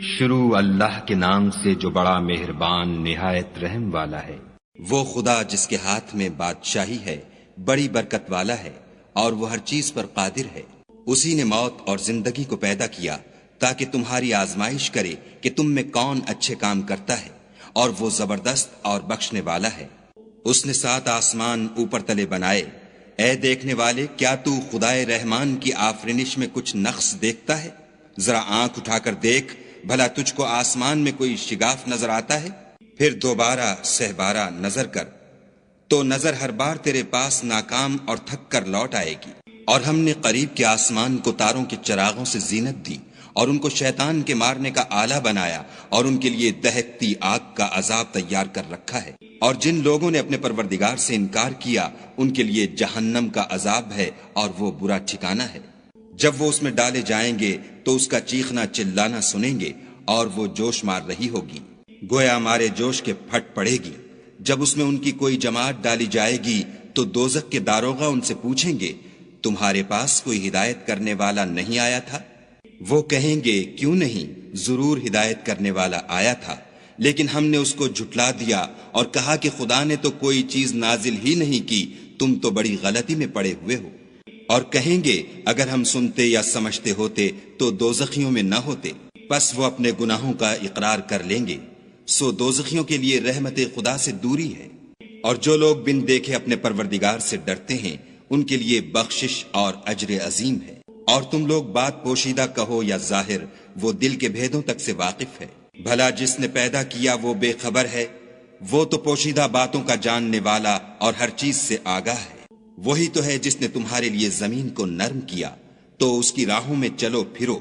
شروع اللہ کے نام سے جو بڑا مہربان نہایت رحم والا ہے۔ وہ خدا جس کے ہاتھ میں بادشاہی ہے، بڑی برکت والا ہے، اور وہ ہر چیز پر قادر ہے۔ اسی نے موت اور زندگی کو پیدا کیا تاکہ تمہاری آزمائش کرے کہ تم میں کون اچھے کام کرتا ہے، اور وہ زبردست اور بخشنے والا ہے۔ اس نے 7 آسمان اوپر تلے بنائے۔ اے دیکھنے والے، کیا تو خدائے رحمان کی آفرینش میں کچھ نقص دیکھتا ہے؟ ذرا آنکھ اٹھا کر دیکھ، بھلا تجھ کو آسمان میں کوئی شگاف نظر آتا ہے؟ پھر دوبارہ سہبارہ نظر کر تو نظر ہر بار تیرے پاس ناکام اور تھک کر لوٹ آئے گی۔ اور ہم نے قریب کے آسمان کو تاروں کے چراغوں سے زینت دی، اور ان کو شیطان کے مارنے کا آلہ بنایا، اور ان کے لیے دہکتی آگ کا عذاب تیار کر رکھا ہے۔ اور جن لوگوں نے اپنے پروردگار سے انکار کیا، ان کے لیے جہنم کا عذاب ہے، اور وہ برا ٹھکانہ ہے۔ جب وہ اس میں ڈالے جائیں گے تو اس کا چیخنا چلانا سنیں گے، اور وہ جوش مار رہی ہوگی، گویا مارے جوش کے پھٹ پڑے گی۔ جب اس میں ان کی کوئی جماعت ڈالی جائے گی تو دوزخ کے داروغہ ان سے پوچھیں گے، تمہارے پاس کوئی ہدایت کرنے والا نہیں آیا تھا؟ وہ کہیں گے، کیوں نہیں، ضرور ہدایت کرنے والا آیا تھا، لیکن ہم نے اس کو جھٹلا دیا اور کہا کہ خدا نے تو کوئی چیز نازل ہی نہیں کی، تم تو بڑی غلطی میں پڑے ہوئے ہو۔ اور کہیں گے، اگر ہم سنتے یا سمجھتے ہوتے تو دوزخیوں میں نہ ہوتے۔ پس وہ اپنے گناہوں کا اقرار کر لیں گے، سو دوزخیوں کے لیے رحمت خدا سے دوری ہے۔ اور جو لوگ بن دیکھے اپنے پروردگار سے ڈرتے ہیں، ان کے لیے بخشش اور اجر عظیم ہے۔ اور تم لوگ بات پوشیدہ کہو یا ظاہر، وہ دل کے بھیدوں تک سے واقف ہے۔ بھلا جس نے پیدا کیا وہ بے خبر ہے؟ وہ تو پوشیدہ باتوں کا جاننے والا اور ہر چیز سے آگاہ ہے۔ وہی تو ہے جس نے تمہارے لیے زمین کو نرم کیا، تو اس کی راہوں میں چلو پھرو،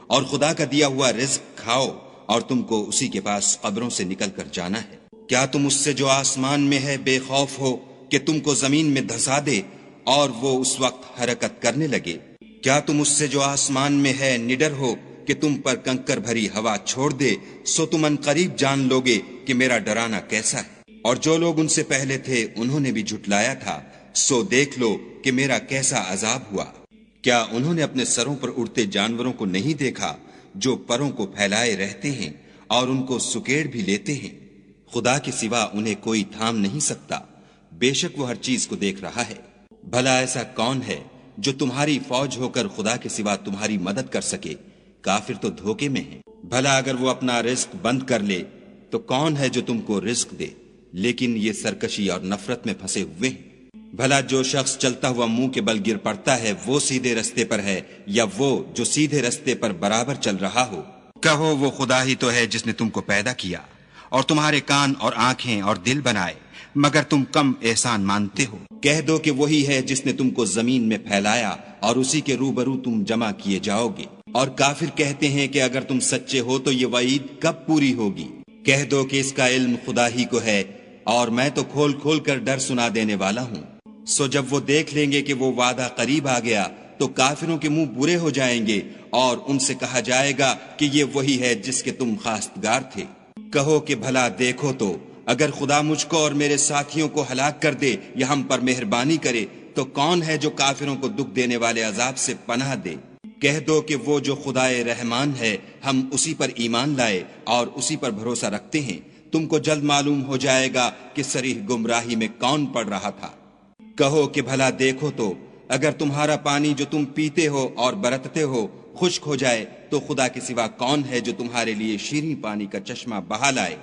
اور خدا کا دیا ہوا رزق کھاؤ، اور تم کو اسی کے پاس قبروں سے نکل کر جانا ہے۔ کیا تم اس سے جو آسمان میں ہے بے خوف ہو کہ تم کو زمین میں دھسا دے اور وہ اس وقت حرکت کرنے لگے؟ کیا تم اس سے جو آسمان میں ہے نڈر ہو کہ تم پر کنکر بھری ہوا چھوڑ دے؟ سو تم ان قریب جان لوگے کہ میرا ڈرانا کیسا ہے۔ اور جو لوگ ان سے پہلے تھے انہوں نے بھی جھٹلایا تھا، سو دیکھ لو کہ میرا کیسا عذاب ہوا۔ کیا انہوں نے اپنے سروں پر اڑتے جانوروں کو نہیں دیکھا جو پروں کو پھیلائے رہتے ہیں اور ان کو سکیڑ بھی لیتے ہیں؟ خدا کے سوا انہیں کوئی تھام نہیں سکتا، بے شک وہ ہر چیز کو دیکھ رہا ہے۔ بھلا ایسا کون ہے جو تمہاری فوج ہو کر خدا کے سوا تمہاری مدد کر سکے؟ کافر تو دھوکے میں ہیں۔ بھلا اگر وہ اپنا رزق بند کر لے تو کون ہے جو تم کو رزق دے؟ لیکن یہ سرکشی اور نفرت میں پھنسے ہوئے ہیں۔ بھلا جو شخص چلتا ہوا منہ کے بل گر پڑتا ہے وہ سیدھے رستے پر ہے، یا وہ جو سیدھے رستے پر برابر چل رہا ہو؟ کہو، وہ خدا ہی تو ہے جس نے تم کو پیدا کیا اور تمہارے کان اور آنکھیں اور دل بنائے، مگر تم کم احسان مانتے ہو۔ کہہ دو کہ وہی ہے جس نے تم کو زمین میں پھیلایا اور اسی کے روبرو تم جمع کیے جاؤ گے۔ اور کافر کہتے ہیں کہ اگر تم سچے ہو تو یہ وعید کب پوری ہوگی؟ کہہ دو کہ اس کا علم خدا ہی کو ہے، اور میں تو کھول کھول کر ڈر سنا دینے والا ہوں۔ سو جب وہ دیکھ لیں گے کہ وہ وعدہ قریب آ گیا تو کافروں کے منہ برے ہو جائیں گے، اور ان سے کہا جائے گا کہ یہ وہی ہے جس کے تم خواستگار تھے۔ کہو کہ بھلا دیکھو تو، اگر خدا مجھ کو اور میرے ساتھیوں کو ہلاک کر دے یا ہم پر مہربانی کرے تو کون ہے جو کافروں کو دکھ دینے والے عذاب سے پناہ دے؟ کہہ دو کہ وہ جو خدائے رحمان ہے، ہم اسی پر ایمان لائے اور اسی پر بھروسہ رکھتے ہیں۔ تم کو جلد معلوم ہو جائے گا کہ صریح گمراہی میں کون پڑ رہا تھا۔ کہو کہ بھلا دیکھو تو، اگر تمہارا پانی جو تم پیتے ہو اور برتتے ہو خشک ہو جائے تو خدا کے سوا کون ہے جو تمہارے لیے شیریں پانی کا چشمہ بہا لائے؟